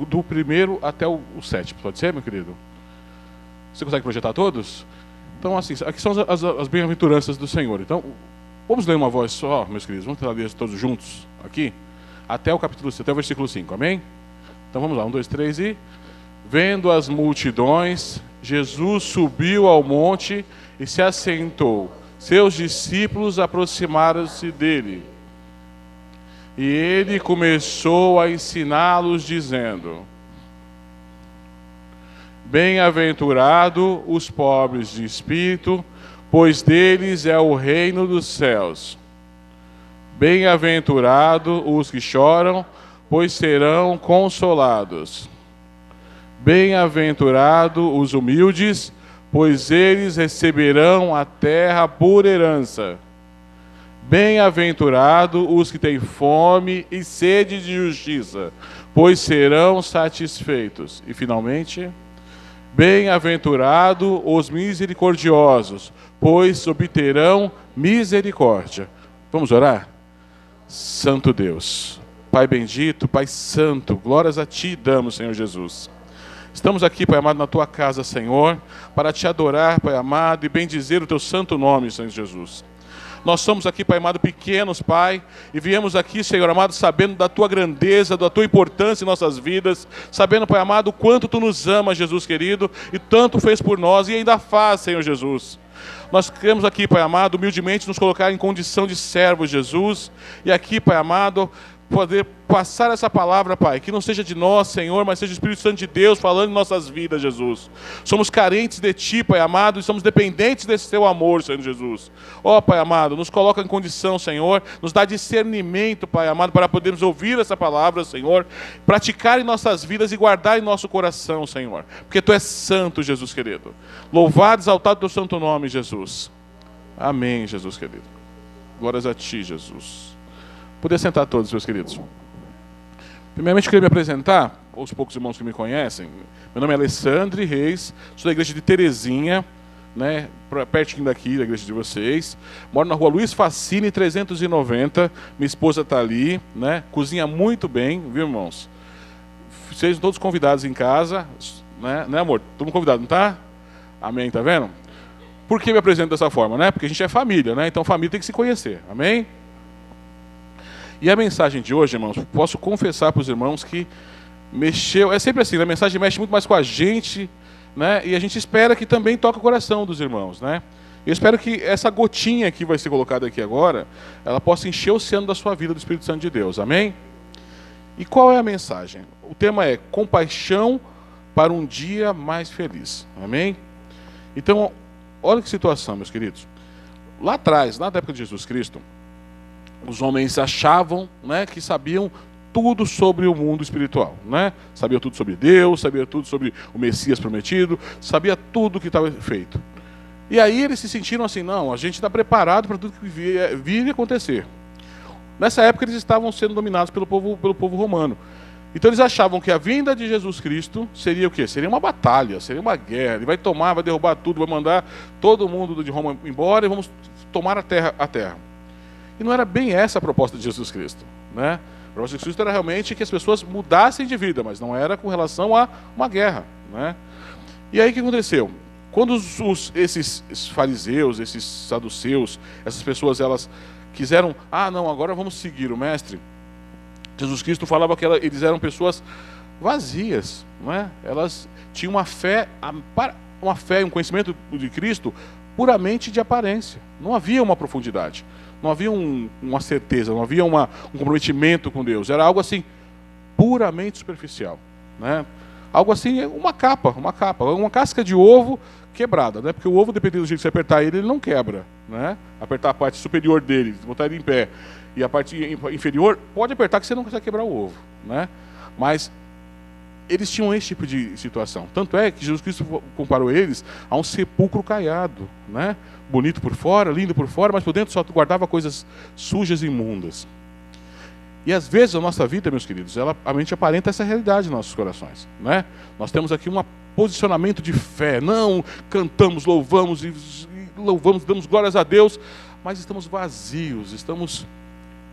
do primeiro até o sétimo. Pode ser, meu querido? Você consegue projetar todos? Então, assim, aqui são as bem-aventuranças do Senhor. Então, vamos ler uma voz só, meus queridos? Vamos tentar ler todos juntos aqui? Até o capítulo 5, até o versículo 5, amém? Então vamos lá, 1, 2, 3 e... Vendo as multidões, Jesus subiu ao monte e se assentou. Seus discípulos aproximaram-se dele. E ele começou a ensiná-los, dizendo: Bem-aventurado os pobres de espírito, pois deles é o reino dos céus. Bem-aventurado os que choram, pois serão consolados. Bem-aventurado os humildes, pois eles receberão a terra por herança. Bem-aventurado os que têm fome e sede de justiça, pois serão satisfeitos. E finalmente, bem-aventurado os misericordiosos, pois obterão misericórdia. Vamos orar? Santo Deus, Pai bendito, Pai santo, glórias a Ti damos, Senhor Jesus. Estamos aqui, Pai amado, na Tua casa, Senhor, para Te adorar, Pai amado, e bendizer o Teu santo nome, Senhor Jesus. Nós somos aqui, Pai amado, pequenos, Pai, e viemos aqui, Senhor amado, sabendo da Tua grandeza, da Tua importância em nossas vidas, sabendo, Pai amado, o quanto Tu nos amas, Jesus querido, e tanto fez por nós, e ainda faz, Senhor Jesus. Nós queremos aqui, Pai amado, humildemente nos colocar em condição de servos, Jesus, e aqui, Pai amado, poder passar essa palavra, Pai, que não seja de nós, Senhor, mas seja o Espírito Santo de Deus falando em nossas vidas, Jesus. Somos carentes de Ti, Pai amado, e somos dependentes desse Teu amor, Senhor Jesus. Ó, Pai amado, nos coloca em condição, Senhor, nos dá discernimento, Pai amado, para podermos ouvir essa palavra, Senhor, praticar em nossas vidas e guardar em nosso coração, Senhor, porque Tu és santo, Jesus querido. Louvado, exaltado Teu santo nome, Jesus. Amém, Jesus querido. Glórias a Ti, Jesus. Poder sentar todos, meus queridos. Primeiramente, eu queria me apresentar, aos poucos irmãos que me conhecem. Meu nome é Alessandro Reis, sou da igreja de Terezinha, né, pertinho daqui, da igreja de vocês. Moro na rua Luiz Facine, 390. Minha esposa está ali, né, cozinha muito bem, viu, irmãos? Sejam todos convidados em casa, né, amor? Todo mundo convidado, não tá? Amém, tá vendo? Por que me apresento dessa forma, né? Porque a gente é família, né? Então família tem que se conhecer, amém? E a mensagem de hoje, irmãos, posso confessar para os irmãos que mexeu... É sempre assim, a mensagem mexe muito mais com a gente, né? E a gente espera que também toque o coração dos irmãos, né? Eu espero que essa gotinha que vai ser colocada aqui agora, ela possa encher o oceano da sua vida do Espírito Santo de Deus, amém? E qual é a mensagem? O tema é compaixão para um dia mais feliz, amém? Então, olha que situação, meus queridos. Lá atrás, na época de Jesus Cristo, os homens achavam, né, que sabiam tudo sobre o mundo espiritual, né? Sabia tudo sobre Deus, sabia tudo sobre o Messias prometido, sabia tudo que estava feito. E aí eles se sentiram assim, não, a gente está preparado para tudo que vir acontecer. Nessa época eles estavam sendo dominados pelo povo romano. Então eles achavam que a vinda de Jesus Cristo seria o quê? Seria uma batalha, seria uma guerra. Ele vai tomar, vai derrubar tudo, vai mandar todo mundo de Roma embora e vamos tomar a terra. E não era bem essa a proposta de Jesus Cristo, né? A proposta de Jesus Cristo era realmente que as pessoas mudassem de vida, mas não era com relação a uma guerra, né? E aí o que aconteceu? Quando esses fariseus, esses saduceus, essas pessoas, elas quiseram, não, agora vamos seguir o mestre, Jesus Cristo falava que eles eram pessoas vazias, não é? Elas tinham uma fé, um conhecimento de Cristo puramente de aparência. Não havia uma profundidade, não havia uma certeza, não havia um comprometimento com Deus. Era algo assim, puramente superficial, né? Algo assim, uma casca de ovo quebrada, né? Porque o ovo, dependendo do jeito que você apertar ele não quebra, né? Apertar a parte superior dele, botar ele em pé, e a parte inferior, pode apertar que você não consegue quebrar o ovo, né? Mas eles tinham esse tipo de situação. Tanto é que Jesus Cristo comparou eles a um sepulcro caiado, né? Bonito por fora, lindo por fora, mas por dentro só guardava coisas sujas e imundas. E às vezes a nossa vida, meus queridos, a mente aparenta essa realidade nos nossos corações, né? Nós temos aqui um posicionamento de fé. Não, cantamos, louvamos, damos glórias a Deus, mas estamos vazios, estamos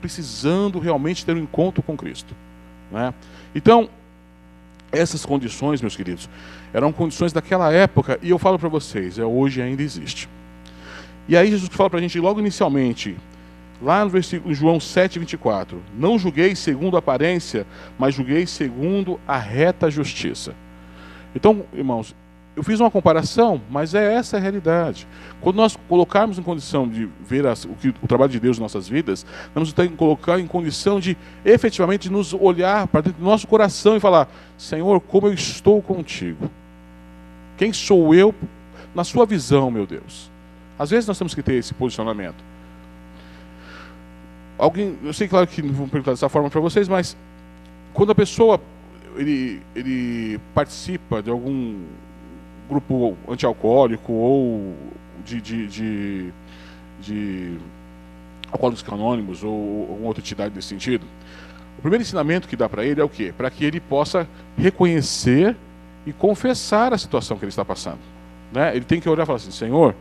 precisando realmente ter um encontro com Cristo, né? Então, Essas condições, meus queridos, eram condições daquela época, e eu falo para vocês, hoje ainda existe. E aí Jesus fala para a gente logo inicialmente, lá no versículo João 7:24, não julguei segundo a aparência, mas julguei segundo a reta justiça. Então, irmãos, eu fiz uma comparação, mas é essa a realidade. Quando nós colocarmos em condição de ver o trabalho de Deus em nossas vidas, nós temos que colocar em condição de efetivamente nos olhar para dentro do nosso coração e falar: Senhor, como eu estou contigo? Quem sou eu na sua visão, meu Deus? Às vezes nós temos que ter esse posicionamento. Eu sei, claro, que não vou perguntar dessa forma para vocês, mas quando a pessoa ele participa de algum grupo antialcoólico ou de alcoólicos anônimos ou alguma outra entidade desse sentido, o primeiro ensinamento que dá para ele é o quê? Para que ele possa reconhecer e confessar a situação que ele está passando, né? Ele tem que olhar e falar assim: Senhor,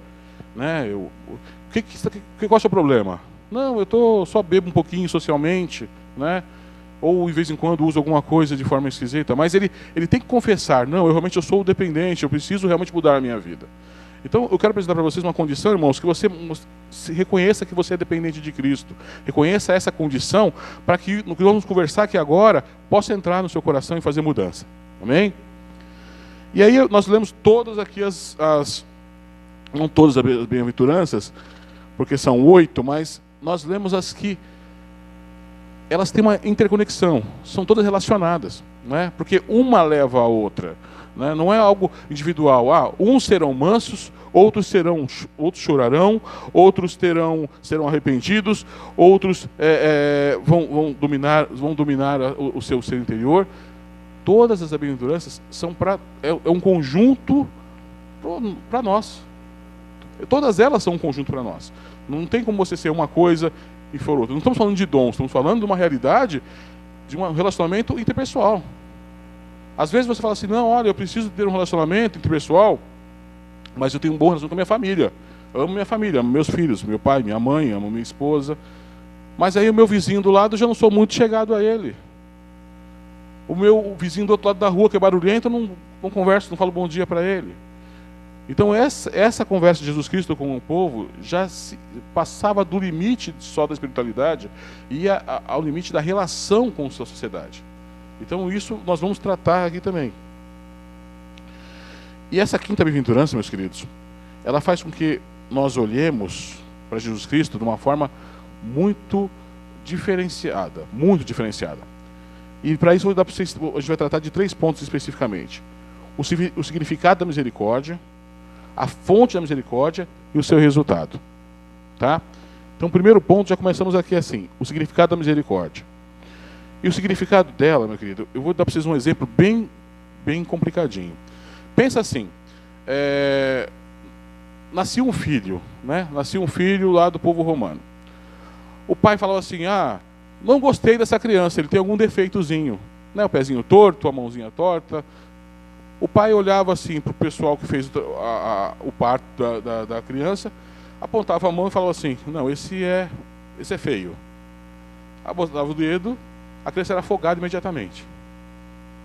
né, qual é o seu problema? Não, eu só bebo um pouquinho socialmente, né? Ou de vez em quando uso alguma coisa de forma esquisita, mas ele tem que confessar: não, eu sou dependente, eu preciso realmente mudar a minha vida. Então eu quero apresentar para vocês uma condição, irmãos, que você reconheça que você é dependente de Cristo, reconheça essa condição, para que no que vamos conversar aqui agora, possa entrar no seu coração e fazer mudança, amém? E aí nós lemos todas aqui não todas as bem-aventuranças, porque são 8, mas nós lemos as que elas têm uma interconexão, são todas relacionadas, né? Porque uma leva a outra, né? Não é algo individual. Uns serão mansos, outros chorarão, outros serão arrependidos, outros vão dominar o seu ser interior. Todas as bem-aventuranças são é um conjunto para nós. Todas elas são um conjunto para nós. Não tem como você ser uma coisa e for outra. Não estamos falando de dons, estamos falando de uma realidade, de um relacionamento interpessoal. Às vezes você fala assim: não, olha, eu preciso ter um relacionamento interpessoal, mas eu tenho um bom relacionamento com a minha família. Eu amo minha família, amo meus filhos, meu pai, minha mãe, amo minha esposa. Mas aí o meu vizinho do lado, eu já não sou muito chegado a ele. O meu vizinho do outro lado da rua, que é barulhento, eu não converso, não falo bom dia para ele. Então essa conversa de Jesus Cristo com o povo já passava do limite só da espiritualidade e ia ao limite da relação com a sua sociedade. Então isso nós vamos tratar aqui também. E essa quinta bem-aventurança, meus queridos, ela faz com que nós olhemos para Jesus Cristo de uma forma muito diferenciada, muito diferenciada. E para isso a gente vai tratar de 3 pontos especificamente: o significado da misericórdia, a fonte da misericórdia e o seu resultado, tá? Então, o primeiro ponto, já começamos aqui assim: o significado da misericórdia. E o significado dela, meu querido, eu vou dar para vocês um exemplo bem complicadinho. Pensa assim: nascia um filho, né? Nascia um filho lá do povo romano. O pai falou assim: não gostei dessa criança, ele tem algum defeitozinho, né? O pezinho torto, a mãozinha torta. O pai olhava assim para o pessoal que fez o parto da criança, apontava a mão e falava assim: não, esse é feio. Apontava o dedo, a criança era afogada imediatamente.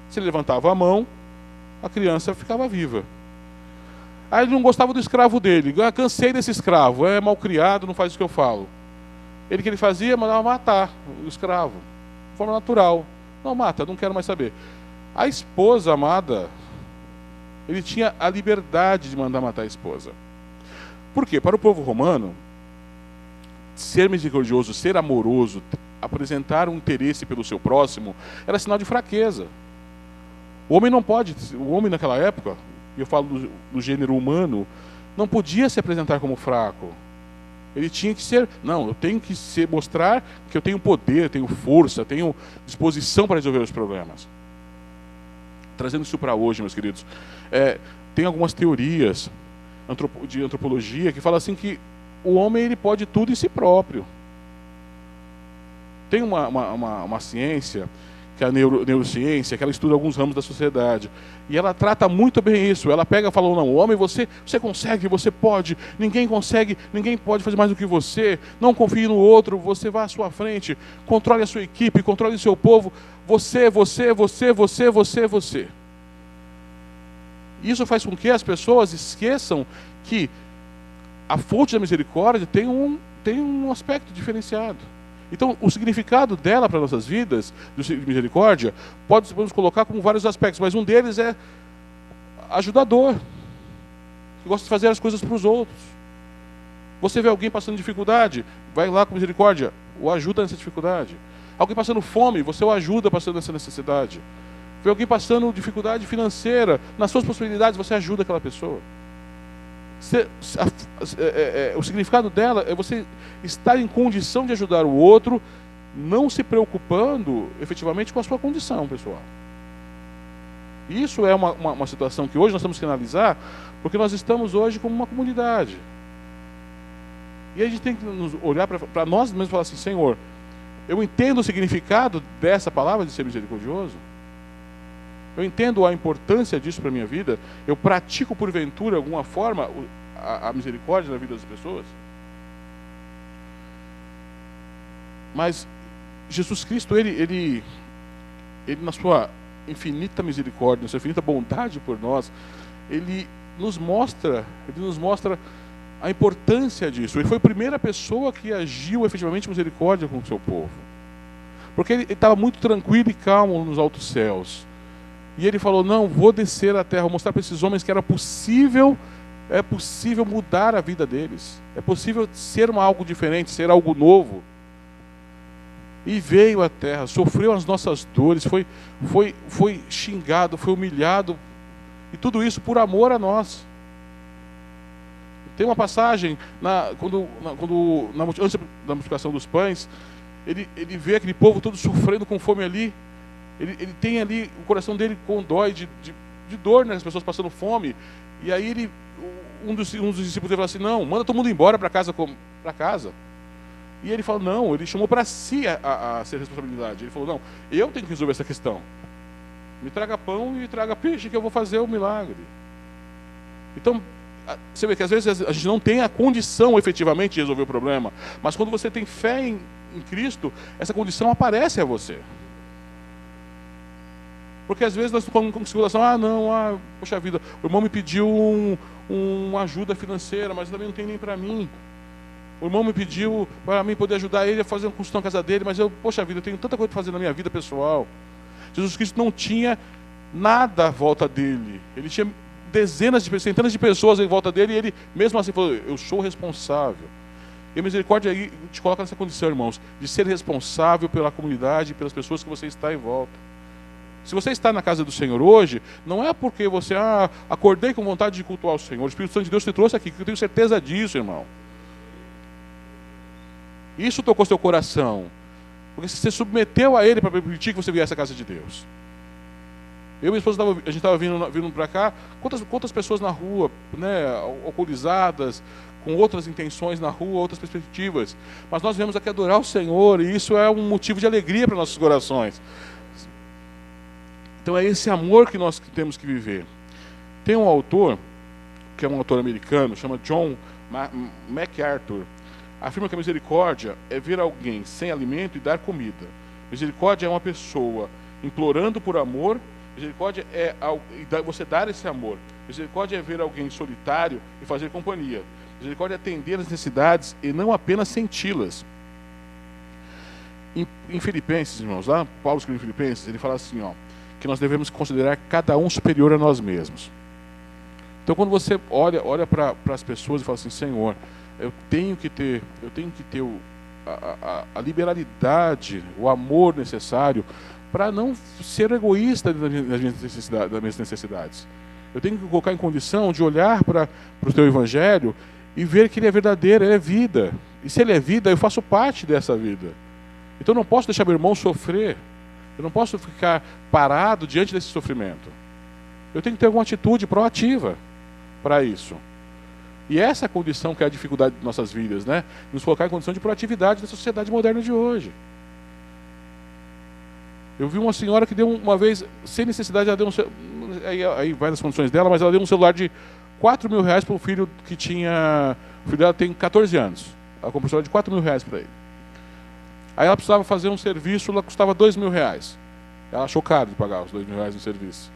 Se ele levantava a mão, a criança ficava viva. Aí ele não gostava do escravo dele: cansei desse escravo, é mal criado, não faz o que eu falo. O que ele fazia? Mandava matar o escravo, de forma natural. Não, mata, não quero mais saber. A esposa amada, ele tinha a liberdade de mandar matar a esposa. Por quê? Para o povo romano, ser misericordioso, ser amoroso, apresentar um interesse pelo seu próximo, era sinal de fraqueza. O homem naquela época, e eu falo do gênero humano, não podia se apresentar como fraco. Ele tinha que ser, eu tenho que mostrar que eu tenho poder, tenho força, tenho disposição para resolver os problemas. Trazendo isso para hoje, meus queridos, tem algumas teorias de antropologia que falam assim que o homem ele pode tudo em si próprio. Tem uma ciência, que é a neurociência, que ela estuda alguns ramos da sociedade, e ela trata muito bem isso. Ela pega e fala: não, o homem, você consegue, você pode, ninguém consegue, ninguém pode fazer mais do que você, não confie no outro, você vá à sua frente, controle a sua equipe, controle o seu povo, você. Isso faz com que as pessoas esqueçam que a fonte da misericórdia tem um aspecto diferenciado. Então, o significado dela para nossas vidas, de misericórdia, podemos colocar como vários aspectos, mas um deles é ajudador, que gosta de fazer as coisas para os outros. Você vê alguém passando dificuldade, vai lá com misericórdia, o ajuda nessa dificuldade. Alguém passando fome, você o ajuda passando nessa necessidade. Vê alguém passando dificuldade financeira, nas suas possibilidades, você ajuda aquela pessoa. O significado dela é você estar em condição de ajudar o outro, não se preocupando efetivamente com a sua condição pessoal. Isso é uma situação que hoje nós temos que analisar, porque nós estamos hoje como uma comunidade. E a gente tem que nos olhar para nós mesmos e falar assim: Senhor, eu entendo o significado dessa palavra de ser misericordioso, eu entendo a importância disso para a minha vida, eu pratico porventura, de alguma forma, a misericórdia na vida das pessoas. Mas Jesus Cristo, ele na sua infinita misericórdia, na sua infinita bondade por nós, ele nos mostra a importância disso. Ele foi a primeira pessoa que agiu efetivamente misericórdia com o seu povo. Porque ele estava muito tranquilo e calmo nos altos céus. E ele falou: não, vou descer à terra, vou mostrar para esses homens que é possível mudar a vida deles. É possível ser algo diferente, ser algo novo. E veio à terra, sofreu as nossas dores, foi xingado, foi humilhado. E tudo isso por amor a nós. Tem uma passagem, antes da multiplicação dos pães, ele vê aquele povo todo sofrendo com fome ali. Ele tem ali, o coração dele condói de dor, né? As pessoas passando fome. E aí um dos discípulos dele fala assim: não, manda todo mundo embora para casa. E ele fala: não, ele chamou para si a ser responsabilidade. Ele falou: não, eu tenho que resolver essa questão. Me traga pão e me traga peixe que eu vou fazer o milagre. Então, você vê que às vezes a gente não tem a condição efetivamente de resolver o problema. Mas quando você tem fé em Cristo, essa condição aparece a você. Porque às vezes nós ficamos com situação: poxa vida, o irmão me pediu uma ajuda financeira, mas também não tem nem para mim. O irmão me pediu para mim poder ajudar ele a fazer uma construção na casa dele, mas poxa vida, eu tenho tanta coisa para fazer na minha vida pessoal. Jesus Cristo não tinha nada à volta dele. Ele tinha centenas de pessoas em volta dele, e ele mesmo assim falou: eu sou responsável. E a misericórdia aí te coloca nessa condição, irmãos, de ser responsável pela comunidade e pelas pessoas que você está em volta. Se você está na casa do Senhor hoje, não é porque você acordei com vontade de cultuar o Senhor. O Espírito Santo de Deus te trouxe aqui, eu tenho certeza disso, irmão. Isso tocou seu coração, porque você se submeteu a Ele para permitir que você viesse à casa de Deus. Eu e minha esposa, a gente estava vindo para cá, quantas pessoas na rua, né, alcoolizadas, com outras intenções na rua, outras perspectivas. Mas nós viemos aqui adorar o Senhor, e isso é um motivo de alegria para nossos corações. Então é esse amor que nós temos que viver. Tem um autor, que é um autor americano, chama John MacArthur, afirma que a misericórdia é ver alguém sem alimento e dar comida. Misericórdia é uma pessoa implorando por amor. Misericórdia é você dar esse amor. Misericórdia é ver alguém solitário e fazer companhia. Misericórdia é atender as necessidades e não apenas senti-las. Em Filipenses, irmãos, lá Paulo escreve em Filipenses, ele fala assim, que nós devemos considerar cada um superior a nós mesmos. Então, quando você olha para as pessoas e fala assim: Senhor, eu tenho que ter a liberalidade, o amor necessário para não ser egoísta das minhas necessidades. Eu tenho que colocar em condição de olhar para o teu evangelho e ver que ele é verdadeiro, ele é vida. E se ele é vida, eu faço parte dessa vida. Então eu não posso deixar meu irmão sofrer. Eu não posso ficar parado diante desse sofrimento. Eu tenho que ter alguma atitude proativa para isso. E essa é a condição que é a dificuldade de nossas vidas, né? Nos colocar em condição de proatividade da sociedade moderna de hoje. Eu vi uma senhora que deu uma vez, sem necessidade, ela deu aí vai nas condições dela, mas ela deu um celular de R$4.000 para o filho que tinha... O filho dela tem 14 anos. Ela comprou um celular de R$4.000 para ele. Aí ela precisava fazer um serviço, ela custava R$2.000. Ela achou caro de pagar os R$2.000 no serviço.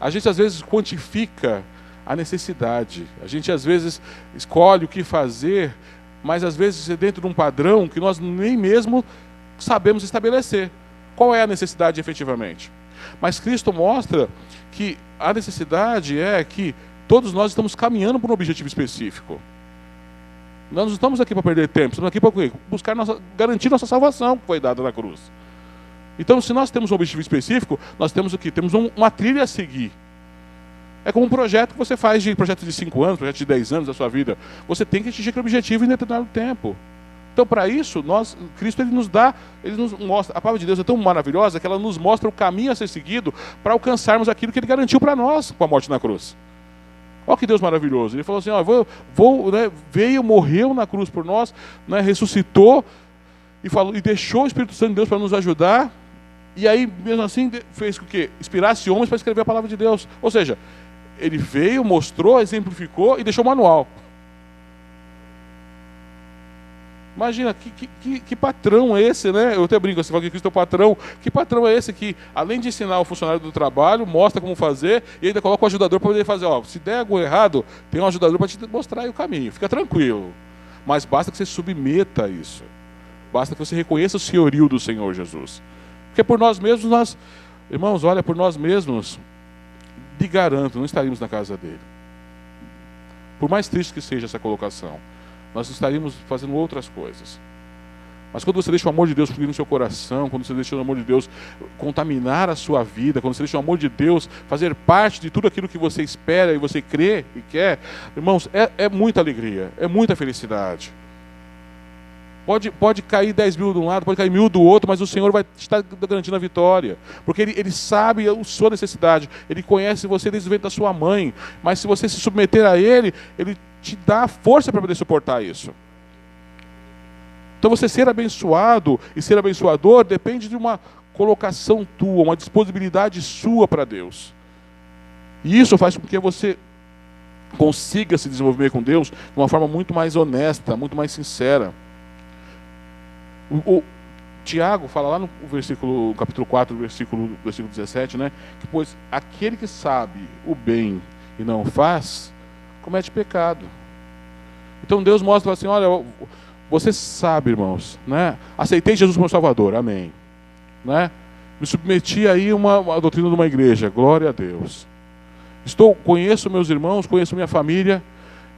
A gente às vezes quantifica a necessidade. A gente às vezes escolhe o que fazer, mas às vezes é dentro de um padrão que nós nem mesmo sabemos estabelecer. Qual é a necessidade efetivamente? Mas Cristo mostra que a necessidade é que todos nós estamos caminhando para um objetivo específico. Nós não estamos aqui para perder tempo, estamos aqui para buscar garantir nossa salvação que foi dada na cruz. Então, se nós temos um objetivo específico, nós temos o quê? Temos uma trilha a seguir. É como um projeto que você faz, projeto de 5 anos, projeto de 10 anos da sua vida. Você tem que atingir aquele objetivo em determinado tempo. Então, para isso, Cristo ele nos mostra, a palavra de Deus é tão maravilhosa que ela nos mostra o caminho a ser seguido para alcançarmos aquilo que Ele garantiu para nós com a morte na cruz. Olha que Deus maravilhoso. Ele falou assim, veio, morreu na cruz por nós, né, ressuscitou e deixou o Espírito Santo de Deus para nos ajudar. E aí, mesmo assim, fez com que inspirasse homens para escrever a palavra de Deus. Ou seja, Ele veio, mostrou, exemplificou e deixou o manual. Imagina, que patrão é esse, né? Eu até brinco, você fala que Cristo é o patrão. Que patrão é esse que, além de ensinar o funcionário do trabalho, mostra como fazer e ainda coloca o ajudador para poder fazer. Ó, se der algo errado, tem um ajudador para te mostrar aí o caminho. Fica tranquilo. Mas basta que você submeta a isso. Basta que você reconheça o senhorio do Senhor Jesus. Porque por nós mesmos, irmãos, olha, por nós mesmos, lhe garanto, não estaríamos na casa dele. Por mais triste que seja essa colocação, nós estaríamos fazendo outras coisas. Mas quando você deixa o amor de Deus fluir no seu coração, quando você deixa o amor de Deus contaminar a sua vida, quando você deixa o amor de Deus fazer parte de tudo aquilo que você espera e você crê e quer, irmãos, é muita alegria, é muita felicidade. Pode cair 10 mil de um lado, pode cair 1000 do outro, mas o Senhor vai estar garantindo a vitória. Porque Ele sabe a sua necessidade. Ele conhece você desde o ventre da sua mãe. Mas se você se submeter a Ele, Ele te dá a força para poder suportar isso. Então você ser abençoado e ser abençoador depende de uma colocação tua, uma disponibilidade sua para Deus. E isso faz com que você consiga se desenvolver com Deus de uma forma muito mais honesta, muito mais sincera. O Tiago fala lá no capítulo 4, versículo 17, né? Que pois aquele que sabe o bem e não faz, comete pecado. Então Deus mostra assim, olha, você sabe, irmãos, né? Aceitei Jesus como Salvador, amém. Né? Me submeti aí a doutrina de uma igreja, glória a Deus. Conheço meus irmãos, conheço minha família,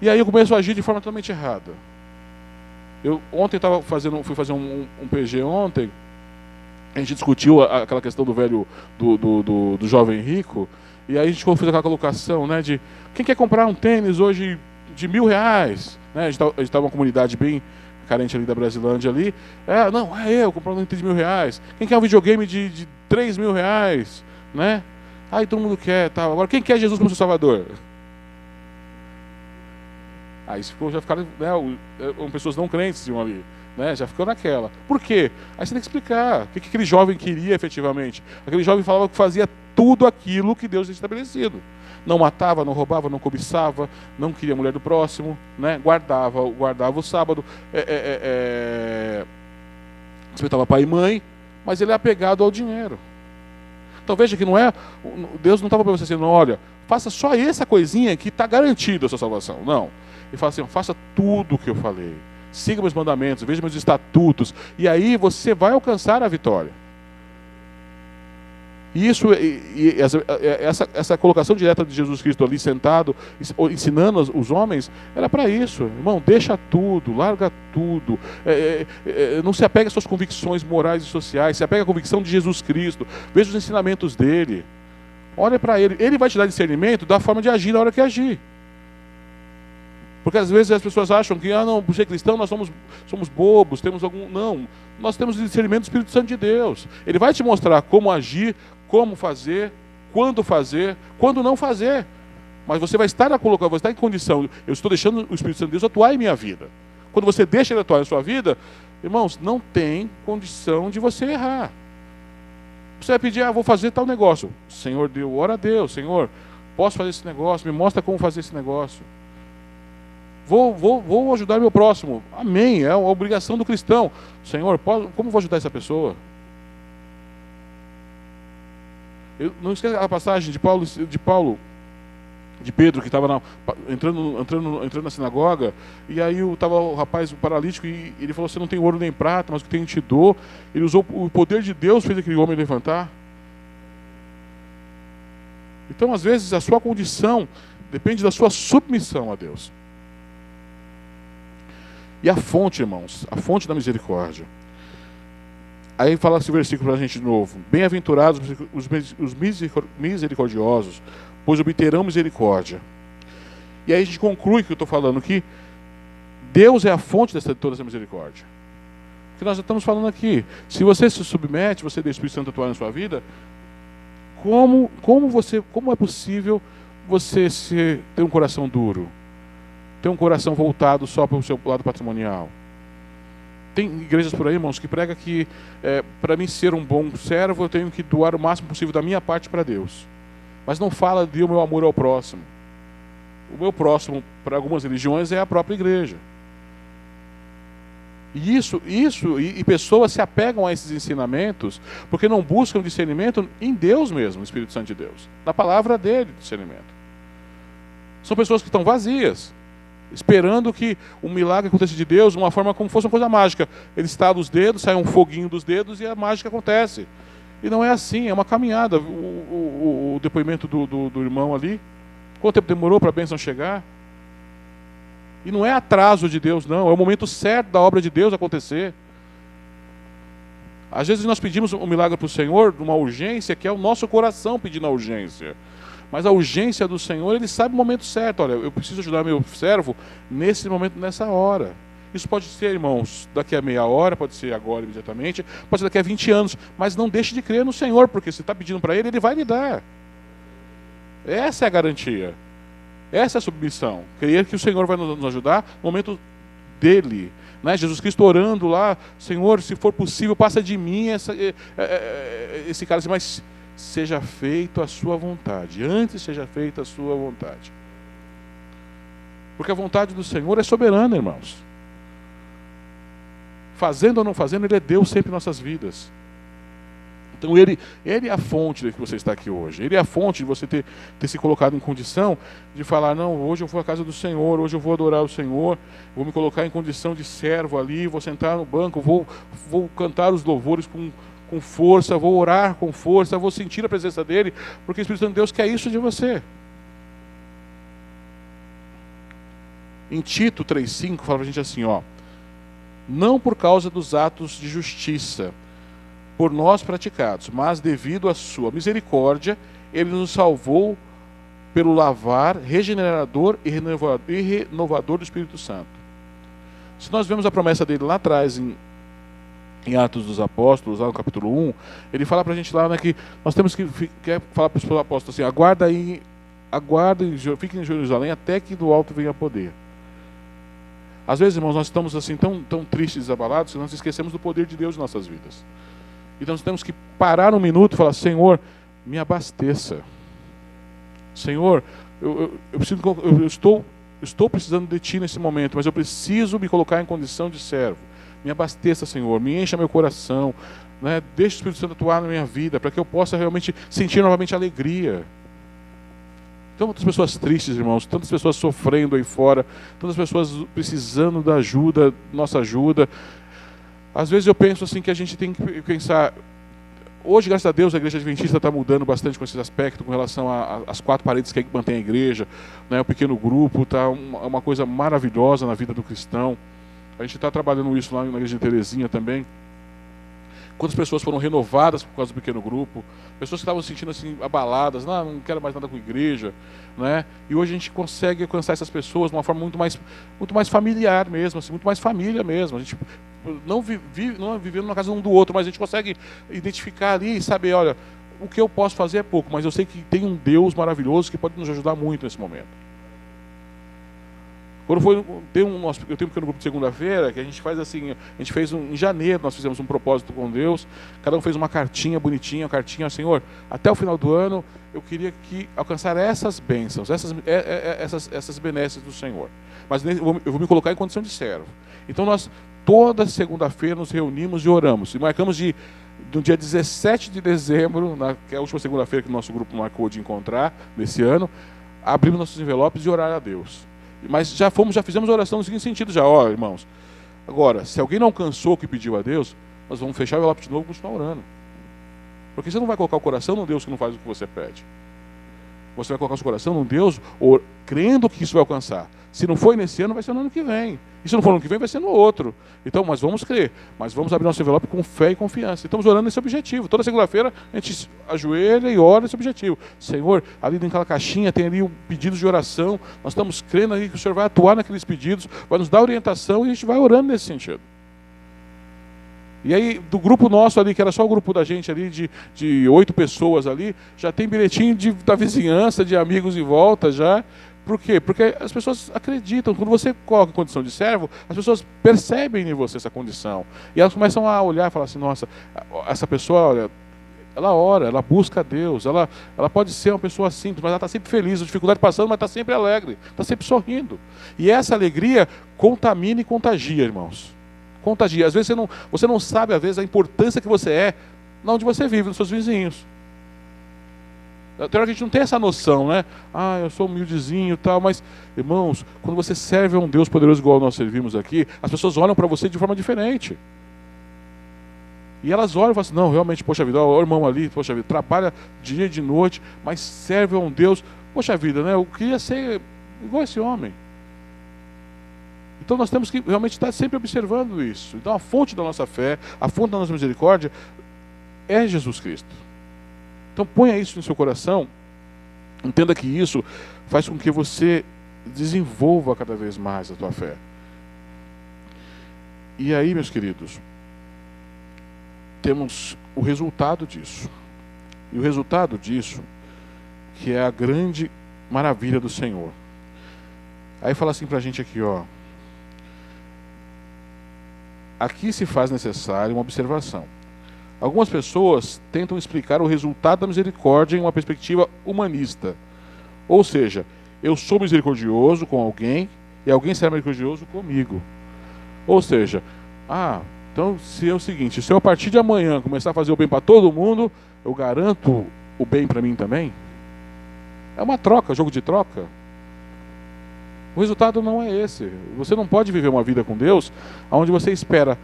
e aí eu começo a agir de forma totalmente errada. Eu ontem fui fazer um PG ontem, a gente discutiu aquela questão do velho, do jovem rico, e aí a gente fez aquela colocação, né, de quem quer comprar um tênis hoje de R$1.000, né, a gente estava uma comunidade bem carente ali da Brasilândia ali, eu comprar um tênis de R$1.000, quem quer um videogame de R$3.000, né, aí todo mundo quer, tá, agora quem quer Jesus como seu Salvador? Aí já ficaram, né, pessoas não crentes iam ali, né, já ficou naquela. Por quê? Aí você tem que explicar o que aquele jovem queria efetivamente. Aquele jovem falava que fazia tudo aquilo que Deus tinha estabelecido. Não matava, não roubava, não cobiçava, não queria a mulher do próximo, né, guardava o sábado, respeitava pai e mãe, mas ele é apegado ao dinheiro. Então veja que Deus não estava para você assim, olha, faça só essa coisinha que está garantida a sua salvação. Não. Ele fala assim, faça tudo o que eu falei. Siga meus mandamentos, veja meus estatutos. E aí você vai alcançar a vitória. E essa colocação direta de Jesus Cristo ali sentado, ensinando os homens, era para isso. Irmão, deixa tudo, larga tudo. Não se apega às suas convicções morais e sociais, se apega à convicção de Jesus Cristo. Veja os ensinamentos dele. Olha para ele. Ele vai te dar discernimento da forma de agir na hora que agir. Porque às vezes as pessoas acham que, por ser cristão nós somos bobos, temos algum... Não, nós temos discernimento do Espírito Santo de Deus. Ele vai te mostrar como agir, como fazer, quando não fazer. Mas você vai estar em condição, eu estou deixando o Espírito Santo de Deus atuar em minha vida. Quando você deixa ele atuar em sua vida, irmãos, não tem condição de você errar. Você vai pedir, vou fazer tal negócio. Senhor, ora a Deus, Senhor, posso fazer esse negócio? Me mostra como fazer esse negócio. Vou ajudar meu próximo. Amém. É uma obrigação do cristão. Senhor, como vou ajudar essa pessoa? Não esqueça a passagem de Pedro, que estava entrando na sinagoga, e aí estava o rapaz paralítico, e ele falou: você não tem ouro nem prata, mas o que tem te dou. Ele usou o poder de Deus, fez aquele homem levantar. Então, às vezes, a sua condição depende da sua submissão a Deus. E a fonte, irmãos, a fonte da misericórdia. Aí fala esse versículo para a gente de novo: bem-aventurados os misericordiosos, pois obterão misericórdia. E aí a gente conclui que eu estou falando que Deus é a fonte de toda essa misericórdia. Que nós estamos falando aqui. Se você se submete, você deixa o Espírito Santo atuar na sua vida, como é possível você ter um coração duro? Ter um coração voltado só para o seu lado patrimonial? Tem igrejas por aí, irmãos, que pregam que para mim ser um bom servo, eu tenho que doar o máximo possível da minha parte para Deus. Mas não fala de o meu amor ao próximo. O meu próximo, para algumas religiões, é a própria igreja. E pessoas se apegam a esses ensinamentos porque não buscam discernimento em Deus mesmo, no Espírito Santo de Deus. Na palavra dele, discernimento. São pessoas que estão vazias, esperando que um milagre aconteça de Deus de uma forma como fosse uma coisa mágica. Ele estala os dedos, sai um foguinho dos dedos e a mágica acontece. E não é assim, é uma caminhada. O depoimento do irmão ali, quanto tempo demorou para a bênção chegar? E não é atraso de Deus, não. É o momento certo da obra de Deus acontecer. Às vezes nós pedimos um milagre para o Senhor, uma urgência, que é o nosso coração pedindo a urgência. Mas a urgência do Senhor, Ele sabe o momento certo. Olha, eu preciso ajudar meu servo nesse momento, nessa hora. Isso pode ser, irmãos, daqui a meia hora, pode ser agora imediatamente, pode ser daqui a 20 anos. Mas não deixe de crer no Senhor, porque se está pedindo para Ele, Ele vai lhe dar. Essa é a garantia. Essa é a submissão. Crer que o Senhor vai nos ajudar no momento dele. Né? Jesus Cristo orando lá: Senhor, se for possível, passa de mim esse cara. Mas seja feita a sua vontade. Antes seja feita a sua vontade. Porque a vontade do Senhor é soberana, irmãos. Fazendo ou não fazendo, Ele é Deus sempre em nossas vidas. Então Ele é a fonte de que você está aqui hoje. Ele é a fonte de você ter se colocado em condição de falar: não, hoje eu vou à casa do Senhor, hoje eu vou adorar o Senhor, vou me colocar em condição de servo ali, vou sentar no banco, vou cantar os louvores com força, vou orar com força, vou sentir a presença dEle, porque o Espírito Santo de Deus quer isso de você. Em Tito 3,5 fala para a gente assim, ó: não por causa dos atos de justiça por nós praticados, mas devido à sua misericórdia, Ele nos salvou pelo lavar regenerador e renovador do Espírito Santo. Se nós vemos a promessa dele lá atrás, em Atos dos Apóstolos, lá no capítulo 1, ele fala para a gente lá, né, que nós temos que falar para os apóstolos assim: aguardem, fiquem em Jerusalém até que do alto venha poder. Às vezes, irmãos, nós estamos assim tão tristes e desabalados que nós esquecemos do poder de Deus em nossas vidas. Então nós temos que parar um minuto e falar: Senhor, me abasteça. Senhor, eu estou precisando de Ti nesse momento, mas eu preciso me colocar em condição de servo. Me abasteça, Senhor, me encha meu coração, né? Deixa o Espírito Santo atuar na minha vida, para que eu possa realmente sentir novamente alegria. Tantas pessoas tristes, irmãos, tantas pessoas sofrendo aí fora, tantas pessoas precisando da ajuda, nossa ajuda. Às vezes eu penso assim que a gente tem que pensar, hoje, graças a Deus, a igreja adventista está mudando bastante com esse aspecto, com relação às 4 paredes que mantém a igreja, né? O pequeno grupo está uma coisa maravilhosa na vida do cristão. A gente está trabalhando isso lá na igreja de Terezinha também. Quantas pessoas foram renovadas por causa do pequeno grupo, pessoas que estavam se sentindo assim abaladas, não quero mais nada com a igreja, né? E hoje a gente consegue alcançar essas pessoas de uma forma muito mais familiar mesmo, assim, muito mais família mesmo. A gente não vivendo na casa um do outro, mas a gente consegue identificar ali e saber, olha, o que eu posso fazer é pouco, mas eu sei que tem um Deus maravilhoso que pode nos ajudar muito nesse momento. Quando eu tenho um pequeno grupo de segunda-feira, que a gente faz assim, a gente fez em janeiro, nós fizemos um propósito com Deus, cada um fez uma cartinha bonitinha, Senhor, até o final do ano, eu queria alcançar essas bênçãos, essas benesses do Senhor. Mas eu vou me colocar em condição de servo. Então nós, toda segunda-feira, nos reunimos e oramos, e marcamos de No dia 17 de dezembro, que é a última segunda-feira que o nosso grupo marcou de encontrar, nesse ano, abrimos nossos envelopes e orar a Deus. Mas já fizemos a oração no seguinte sentido, irmãos. Agora, se alguém não alcançou o que pediu a Deus, nós vamos fechar o envelope de novo e continuar orando. Porque você não vai colocar o coração num Deus que não faz o que você pede. Você vai colocar o seu coração num Deus crendo que isso vai alcançar. Se não foi nesse ano, vai ser no ano que vem. E se não for no ano que vem, vai ser no outro. Então, mas vamos crer. Mas vamos abrir nosso envelope com fé e confiança. E estamos orando nesse objetivo. Toda segunda-feira a gente ajoelha e ora nesse objetivo. Senhor, ali naquela caixinha tem ali pedidos de oração. Nós estamos crendo ali que o Senhor vai atuar naqueles pedidos, vai nos dar orientação e a gente vai orando nesse sentido. E aí, do grupo nosso ali, que era só o grupo da gente ali, de 8 pessoas ali, já tem bilhetinho da vizinhança, de amigos em volta já. Por quê? Porque as pessoas acreditam. Quando você coloca em condição de servo, as pessoas percebem em você essa condição. E elas começam a olhar e falar assim, nossa, essa pessoa, olha, ela ora, ela busca a Deus, ela pode ser uma pessoa simples, mas ela está sempre feliz, a dificuldade passando, mas está sempre alegre, está sempre sorrindo. E essa alegria contamina e contagia, irmãos. Contagia. Às vezes você não sabe, às vezes, a importância que você é onde você vive, nos seus vizinhos. Tem hora que a gente não tem essa noção, né? Eu sou humildezinho e tal, mas, irmãos, quando você serve a um Deus poderoso igual nós servimos aqui, as pessoas olham para você de forma diferente. E elas olham e falam assim, não, realmente, poxa vida, o irmão ali, poxa vida, trabalha dia e de noite, mas serve a um Deus, poxa vida, né? Eu queria ser igual esse homem. Então nós temos que realmente estar sempre observando isso. Então a fonte da nossa fé, a fonte da nossa misericórdia é Jesus Cristo. Então ponha isso no seu coração, entenda que isso faz com que você desenvolva cada vez mais a tua fé. E aí, meus queridos, temos o resultado disso. E o resultado disso, que é a grande maravilha do Senhor. Aí fala assim pra gente aqui, ó. Aqui se faz necessária uma observação. Algumas pessoas tentam explicar o resultado da misericórdia em uma perspectiva humanista. Ou seja, eu sou misericordioso com alguém e alguém será misericordioso comigo. Ou seja, então se é o seguinte, se eu a partir de amanhã começar a fazer o bem para todo mundo, eu garanto o bem para mim também? É uma troca, jogo de troca. O resultado não é esse. Você não pode viver uma vida com Deus onde você espera,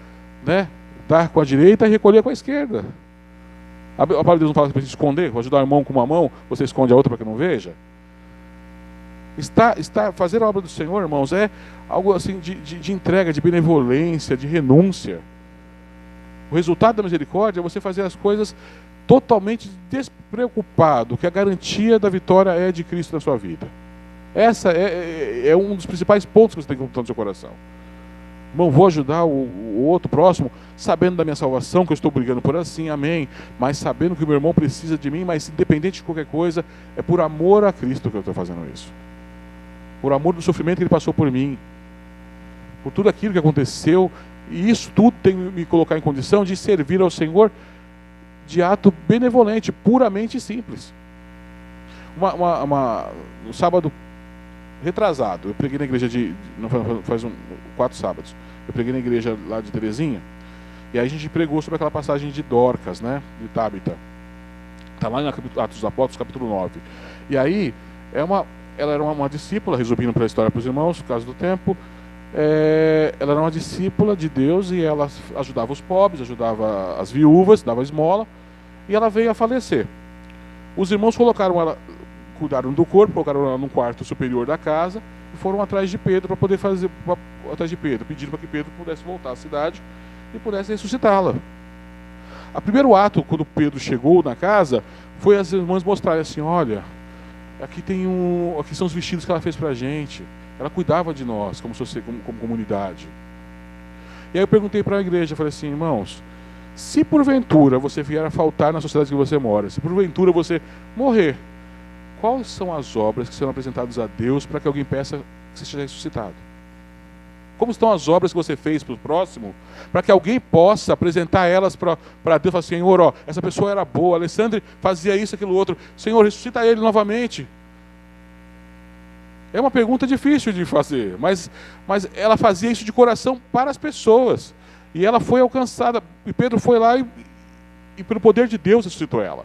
né, dar com a direita e recolher com a esquerda. A palavra de Deus não fala para você esconder, para ajudar o irmão com uma mão, você esconde a outra para que não veja. Fazer a obra do Senhor, irmãos, é algo assim de entrega, de benevolência, de renúncia. O resultado da misericórdia é você fazer as coisas totalmente despreocupado, que a garantia da vitória é de Cristo na sua vida. Essa é um dos principais pontos que você tem que botar no seu coração. Irmão, vou ajudar o outro próximo, sabendo da minha salvação, que eu estou brigando por assim, amém. Mas sabendo que o meu irmão precisa de mim, mas independente de qualquer coisa, é por amor a Cristo que eu estou fazendo isso. Por amor do sofrimento que Ele passou por mim. Por tudo aquilo que aconteceu. E isso tudo tem que me colocar em condição de servir ao Senhor de ato benevolente, puramente simples. No sábado retrasado, eu preguei na igreja faz 4 sábados, eu preguei na igreja lá de Terezinha, e aí a gente pregou sobre aquela passagem de Dorcas, né, de Tábita. Está lá em Atos dos Apóstolos, capítulo 9. E aí, ela era uma discípula, resumindo para a história para os irmãos, por causa do tempo, ela era uma discípula de Deus e ela ajudava os pobres, ajudava as viúvas, dava esmola, e ela veio a falecer. Os irmãos cuidaram do corpo, colocaram ela num quarto superior da casa e foram atrás de Pedro para poder pediram para que Pedro pudesse voltar à cidade e pudesse ressuscitá-la. O primeiro ato, quando Pedro chegou na casa, foi as irmãs mostrarem assim, olha, aqui são os vestidos que ela fez para a gente. Ela cuidava de nós como comunidade. E aí eu perguntei para a igreja, falei assim, irmãos, se porventura você vier a faltar na sociedade que você mora, se porventura você morrer, quais são as obras que serão apresentadas a Deus para que alguém peça que você seja ressuscitado? Como estão as obras que você fez para o próximo, para que alguém possa apresentar elas para Deus e falar, Senhor, essa pessoa era boa, Alessandro fazia isso, aquilo, outro, Senhor, ressuscita ele novamente. É uma pergunta difícil de fazer, mas ela fazia isso de coração para as pessoas. E ela foi alcançada, e Pedro foi lá e pelo poder de Deus ressuscitou ela.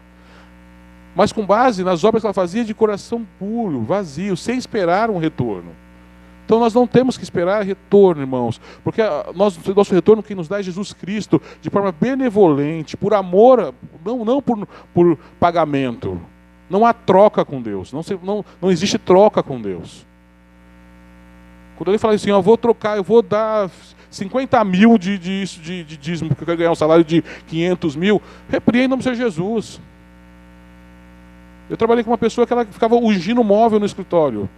Mas com base nas obras que ela fazia de coração puro, vazio, sem esperar um retorno. Então nós não temos que esperar retorno, irmãos, porque nosso retorno quem nos dá é Jesus Cristo, de forma benevolente, por amor, não por pagamento. Não há troca com Deus, não existe troca com Deus. Quando ele fala assim, eu vou trocar, eu vou dar 50 mil de dízimo, porque eu quero ganhar um salário de 500 mil, repreenda o Senhor Jesus. Eu trabalhei com uma pessoa que ela ficava ungindo móvel no escritório.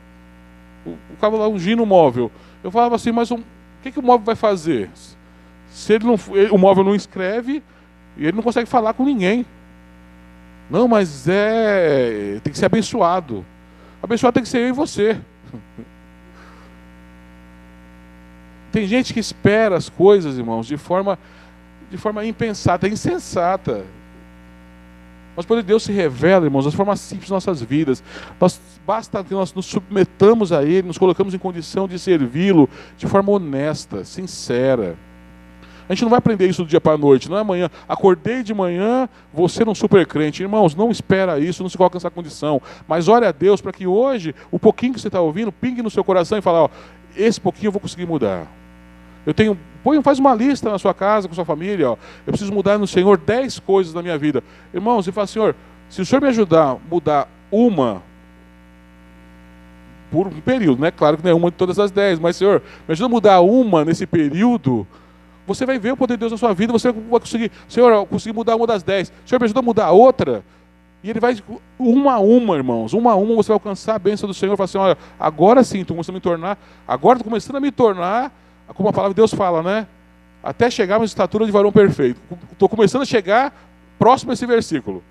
Ficava lá ungindo o móvel. Eu falava assim, mas o que o móvel vai fazer? Se o móvel não escreve, ele não consegue falar com ninguém. Não, mas tem que ser abençoado. Abençoado tem que ser eu e você. Tem gente que espera as coisas, irmãos, de forma impensada, insensata. Mas o poder de Deus se revela, irmãos, de forma simples nas nossas vidas. Basta que nós nos submetamos a Ele, nos colocamos em condição de servi-lo de forma honesta, sincera. A gente não vai aprender isso do dia para a noite, não é amanhã. Acordei de manhã, vou ser um super crente. Irmãos, não espera isso, não se coloca nessa condição. Mas ore a Deus para que hoje, o pouquinho que você está ouvindo, pingue no seu coração e fale, ó, esse pouquinho eu vou conseguir mudar. Faz uma lista na sua casa, com sua família, ó. Eu preciso mudar no Senhor 10 coisas da minha vida. Irmãos, e fala, Senhor, se o Senhor me ajudar a mudar uma, por um período, né? Claro que não é uma de todas as 10, mas Senhor, me ajuda a mudar uma nesse período, você vai ver o poder de Deus na sua vida, você vai conseguir, Senhor, eu consegui mudar uma das 10, Senhor, me ajuda a mudar a outra, e Ele vai, uma a uma, irmãos, uma a uma você vai alcançar a bênção do Senhor, e falar assim, olha, agora sim, estou começando a me tornar, como a palavra de Deus fala, né? Até chegarmos à estatura de varão perfeito. Estou começando a chegar próximo a esse versículo.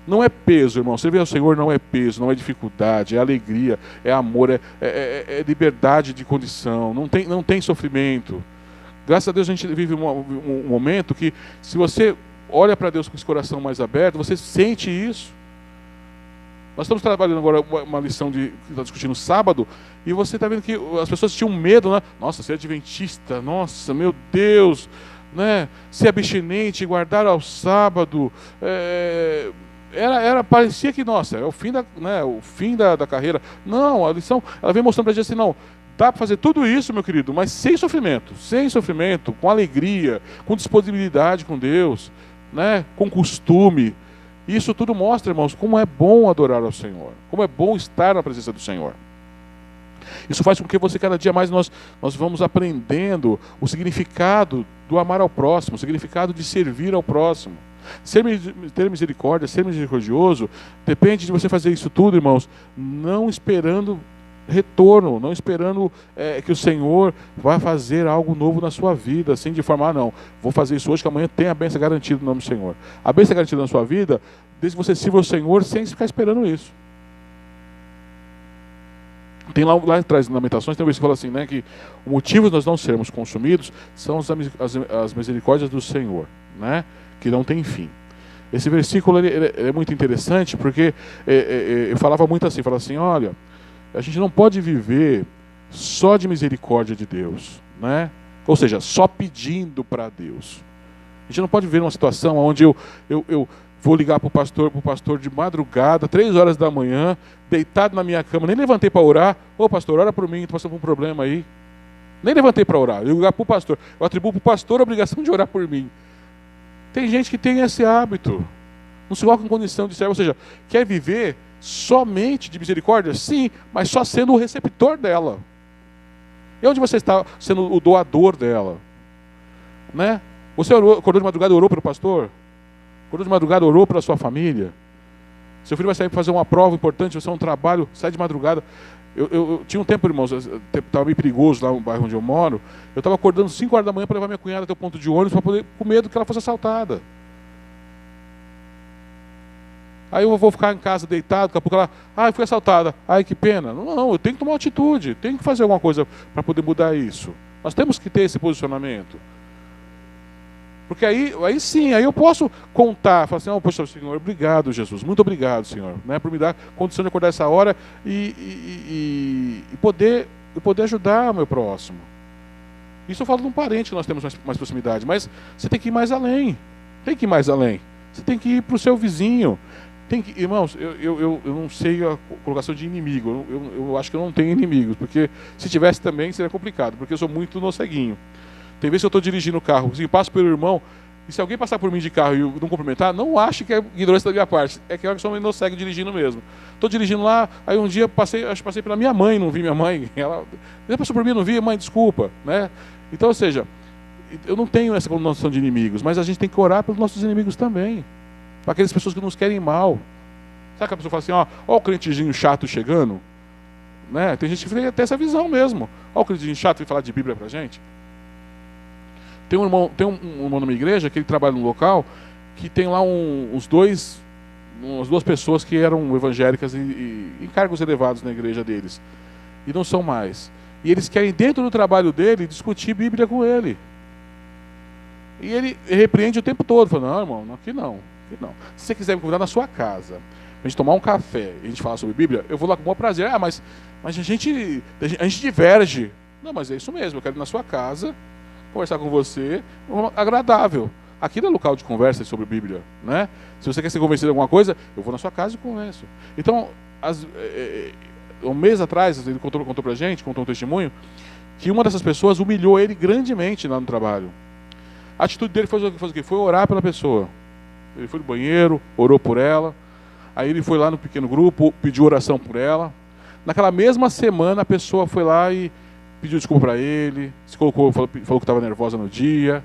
Não é peso, irmão. Servir ao Senhor não é peso, não é dificuldade, é alegria, é amor, é liberdade de condição, não tem sofrimento. Graças a Deus a gente vive um momento que, se você olha para Deus com esse coração mais aberto, você sente isso. Nós estamos trabalhando agora uma lição que está discutindo sábado, e você está vendo que as pessoas tinham medo, né? Nossa, ser adventista, nossa, meu Deus, né? Ser abstinente, guardar ao sábado, parecia que, nossa, é o fim da carreira. Não, a lição, ela vem mostrando para a gente assim, não, dá para fazer tudo isso, meu querido, mas sem sofrimento, com alegria, com disponibilidade com Deus, né? Com costume. Isso tudo mostra, irmãos, como é bom adorar ao Senhor, como é bom estar na presença do Senhor. Isso faz com que você, cada dia mais, nós vamos aprendendo o significado do amar ao próximo, o significado de servir ao próximo. Ter misericórdia, ser misericordioso, depende de você fazer isso tudo, irmãos, não esperando retorno, não esperando que o Senhor vá fazer algo novo na sua vida, assim, de forma, não, vou fazer isso hoje, que amanhã tem a bênção garantida no nome do Senhor. A bênção garantida na sua vida, desde que você sirva ao Senhor sem ficar esperando isso. Tem lá atrás, em Lamentações, tem um versículo que fala assim, né, que o motivo de nós não sermos consumidos são as misericórdias do Senhor, né, que não tem fim. Esse versículo ele é muito interessante, porque eu falava muito assim, olha, a gente não pode viver só de misericórdia de Deus, né? Ou seja, só pedindo para Deus. A gente não pode viver numa situação onde eu vou ligar para o pastor de madrugada, 3 horas da manhã, deitado na minha cama, nem levantei para orar. Ô pastor, ora por mim, estou passando por um problema aí. Nem levantei para orar, eu ligar para o pastor. Eu atribuo para o pastor a obrigação de orar por mim. Tem gente que tem esse hábito, não se coloca em condição de servo, ou seja, quer viver somente de misericórdia? Sim, mas só sendo o receptor dela. E onde você está sendo o doador dela? Né? Você acordou de madrugada e orou pelo pastor? Acordou de madrugada e orou pela sua família? Seu filho vai sair para fazer uma prova importante, vai ser um trabalho, sai de madrugada. Eu tinha um tempo, irmãos, estava meio perigoso lá no bairro onde eu moro, eu estava acordando 5 horas da manhã para levar minha cunhada até o ponto de ônibus, com medo que ela fosse assaltada. Aí eu vou ficar em casa deitado, daqui a pouco ela, fui assaltada, que pena. Não, eu tenho que tomar uma atitude, tenho que fazer alguma coisa para poder mudar isso. Nós temos que ter esse posicionamento. Porque aí sim, aí eu posso contar, falar assim, poxa, Senhor, obrigado, Jesus, muito obrigado, Senhor, né, por me dar condição de acordar essa hora e poder ajudar o meu próximo. Isso eu falo de um parente que nós temos mais proximidade, mas você tem que ir mais além. Tem que ir mais além. Você tem que ir para o seu vizinho. Irmãos, eu não sei a colocação de inimigo. Eu acho que eu não tenho inimigos, porque se tivesse também seria complicado, porque eu sou muito no ceguinho. Tem vezes que eu estou dirigindo o carro, assim, passo pelo irmão, e se alguém passar por mim de carro e eu não cumprimentar, não acho que é ignorância da minha parte. É que eu sou no cego dirigindo mesmo. Estou dirigindo lá, aí um dia passei pela minha mãe, não vi minha mãe. Ela passou por mim, não vi, mãe, desculpa, né? Então, ou seja, eu não tenho essa noção de inimigos, mas a gente tem que orar pelos nossos inimigos também. Para aquelas pessoas que nos querem mal. Sabe que a pessoa fala assim, ó o crentezinho chato chegando? Né? Tem gente que tem até essa visão mesmo. Ó o crentezinho chato vir falar de Bíblia pra gente. Tem um irmão na minha igreja que ele trabalha num local que tem lá umas duas pessoas que eram evangélicas em cargos elevados na igreja deles. E não são mais. E eles querem, dentro do trabalho dele, discutir Bíblia com ele. E ele repreende o tempo todo. Fala, não, irmão, aqui não. Se você quiser me convidar na sua casa, a gente tomar um café e a gente falar sobre Bíblia, eu vou lá com o maior prazer. Mas a gente diverge. Não, mas é isso mesmo, eu quero ir na sua casa, conversar com você, agradável. Aqui não é local de conversa sobre Bíblia, né? Se você quer ser convencido de alguma coisa, eu vou na sua casa e converso. Então, um mês atrás, ele contou pra gente, contou um testemunho, que uma dessas pessoas humilhou ele grandemente lá no trabalho. A atitude dele foi o quê? Foi orar pela pessoa. Ele foi no banheiro, orou por ela. Aí ele foi lá no pequeno grupo, pediu oração por ela. Naquela mesma semana, a pessoa foi lá e pediu desculpa para ele, falou que estava nervosa no dia.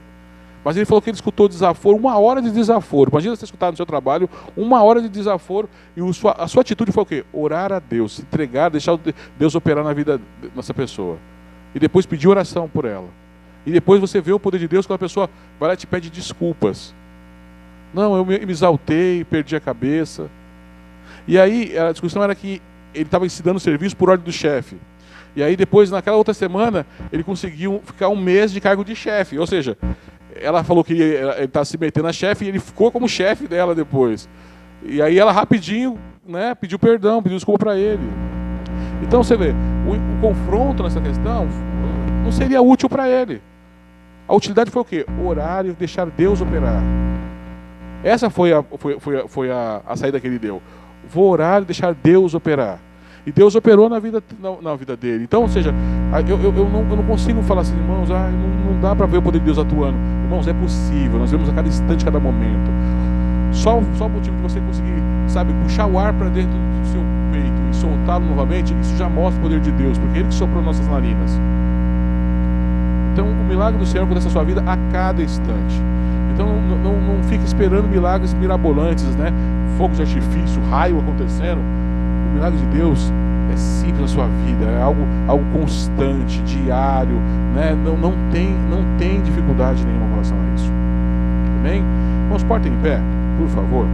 Mas ele falou que ele escutou desaforo, 1 hora de desaforo. Imagina você escutar no seu trabalho 1 hora de desaforo e a sua atitude foi o quê? Orar a Deus, se entregar, deixar Deus operar na vida dessa pessoa. E depois pedir oração por ela. E depois você vê o poder de Deus quando a pessoa vai lá e te pede desculpas. Não, eu me exaltei, perdi a cabeça. E aí a discussão era que ele estava ensinando o serviço por ordem do chefe. E aí depois, naquela outra semana, ele conseguiu ficar 1 mês de cargo de chefe. Ou seja, ela falou que ele estava se metendo a chefe e ele ficou como chefe dela depois. E aí ela rapidinho, né, pediu perdão, pediu desculpa para ele. Então você vê, o confronto nessa questão não seria útil para ele. A utilidade foi o quê? Orar e deixar Deus operar. Essa foi a saída que ele deu. Vou orar e deixar Deus operar. E Deus operou na vida dele. Então, ou seja, eu não consigo falar assim, irmãos, não dá para ver o poder de Deus atuando. Irmãos, é possível, nós vemos a cada instante, a cada momento. Só o motivo de você conseguir, puxar o ar para dentro do seu peito e soltá-lo novamente, isso já mostra o poder de Deus, porque Ele que soprou nossas narinas. Então, o milagre do Senhor acontece na sua vida a cada instante. Então, não fique esperando milagres mirabolantes, né? Fogos de artifício, raio acontecendo. O milagre de Deus é simples na sua vida, é algo constante, diário, né? Não tem dificuldade nenhuma em relação a isso. Amém? Vamos, portem em pé, por favor.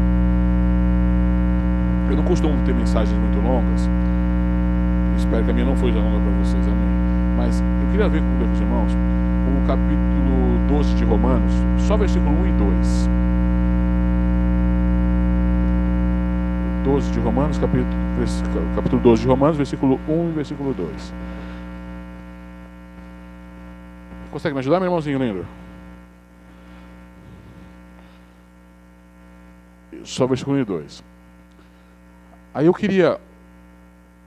Eu não costumo ter mensagens muito longas. Espero que a minha não foi longa para vocês, amém? Mas eu queria ver com os irmãos o capítulo 12 de Romanos, só versículo 1 e 2. 12 de Romanos, capítulo 12 de Romanos, versículo 1 e versículo 2. Consegue me ajudar, meu irmãozinho lindo? Só versículo 1 e 2. Aí eu queria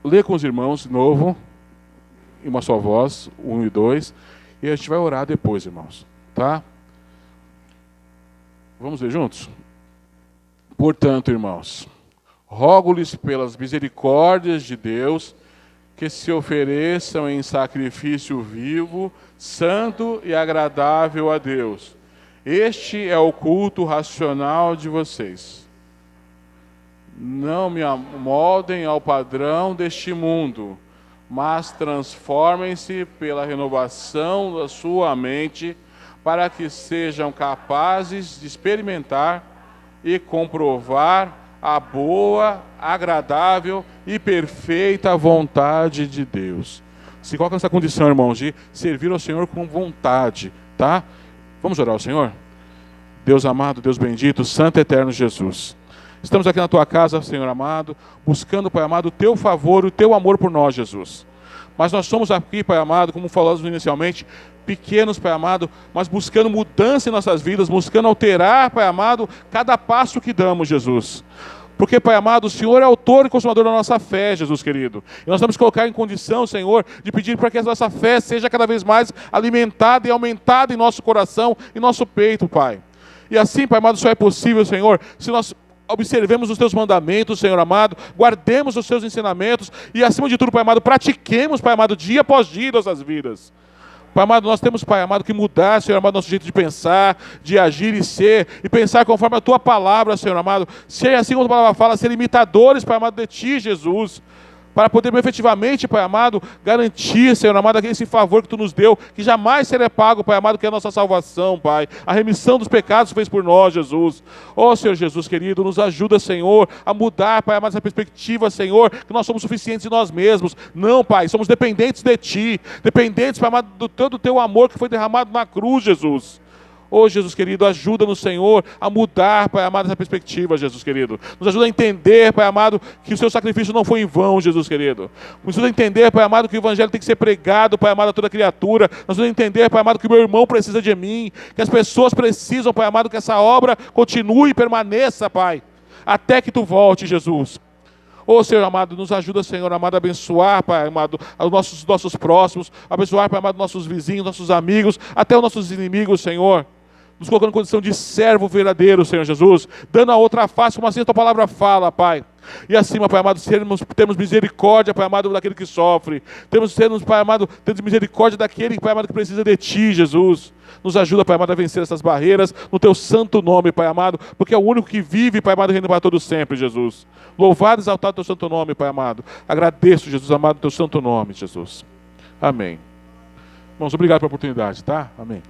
ler com os irmãos de novo, em uma só voz, 1 e 2, e a gente vai orar depois, irmãos, tá? Vamos ler juntos? Portanto, irmãos, rogo-lhes pelas misericórdias de Deus que se ofereçam em sacrifício vivo, santo e agradável a Deus. Este é o culto racional de vocês. Não me amoldem ao padrão deste mundo, mas transformem-se pela renovação da sua mente, para que sejam capazes de experimentar e comprovar a boa, agradável e perfeita vontade de Deus. Se coloca nessa condição, irmãos, de servir ao Senhor com vontade, tá? Vamos orar ao Senhor? Deus amado, Deus bendito, Santo e Eterno Jesus. Estamos aqui na Tua casa, Senhor amado, buscando, Pai amado, o Teu favor, o Teu amor por nós, Jesus. Mas nós somos aqui, Pai amado, como falamos inicialmente, pequenos, Pai amado, mas buscando mudança em nossas vidas, buscando alterar, Pai amado, cada passo que damos, Jesus. Porque, Pai amado, o Senhor é autor e consumador da nossa fé, Jesus querido. E nós temos que colocar em condição, Senhor, de pedir para que a nossa fé seja cada vez mais alimentada e aumentada em nosso coração e nosso peito, Pai. E assim, Pai amado, só é possível, Senhor, se nós observemos os Teus mandamentos, Senhor amado, guardemos os Teus ensinamentos e, acima de tudo, Pai amado, pratiquemos, Pai amado, dia após dia em nossas vidas. Pai amado, nós temos, Pai amado, que mudar, Senhor amado, nosso jeito de pensar, de agir e ser, e pensar conforme a Tua palavra, Senhor amado, ser assim como a Tua palavra fala, ser imitadores, Pai amado, de Ti, Jesus, para podermos efetivamente, Pai amado, garantir, Senhor amado, esse favor que Tu nos deu, que jamais será pago, Pai amado, que é a nossa salvação, Pai, a remissão dos pecados que fez por nós, Jesus. Ó Senhor Jesus querido, nos ajuda, Senhor, a mudar, Pai amado, essa perspectiva, Senhor, que nós somos suficientes em nós mesmos. Não, Pai, somos dependentes de Ti, dependentes, Pai amado, do todo o Teu amor que foi derramado na cruz, Jesus. Ô Jesus querido, ajuda-nos, Senhor, a mudar, Pai amado, essa perspectiva, Jesus querido. Nos ajuda a entender, Pai amado, que o Seu sacrifício não foi em vão, Jesus querido. Nos ajuda a entender, Pai amado, que o Evangelho tem que ser pregado, Pai amado, a toda criatura. Nos ajuda a entender, Pai amado, que o meu irmão precisa de mim, que as pessoas precisam, Pai amado, que essa obra continue e permaneça, Pai, até que Tu volte, Jesus. Ô Senhor amado, nos ajuda, Senhor amado, a abençoar, Pai amado, os nossos próximos, abençoar, Pai amado, nossos vizinhos, nossos amigos, até os nossos inimigos, Senhor. Nos colocando em condição de servo verdadeiro, Senhor Jesus, dando a outra face, como assim a Tua palavra fala, Pai. E acima, Pai amado, temos misericórdia, Pai amado, daquele que sofre. Temos, Pai amado, temos misericórdia daquele, Pai amado, que precisa de Ti, Jesus. Nos ajuda, Pai amado, a vencer essas barreiras, no Teu santo nome, Pai amado, porque é o único que vive, Pai amado, reino para todos sempre, Jesus. Louvado e exaltado Teu santo nome, Pai amado. Agradeço, Jesus amado, Teu santo nome, Jesus. Amém. Irmãos, obrigado pela oportunidade, tá? Amém.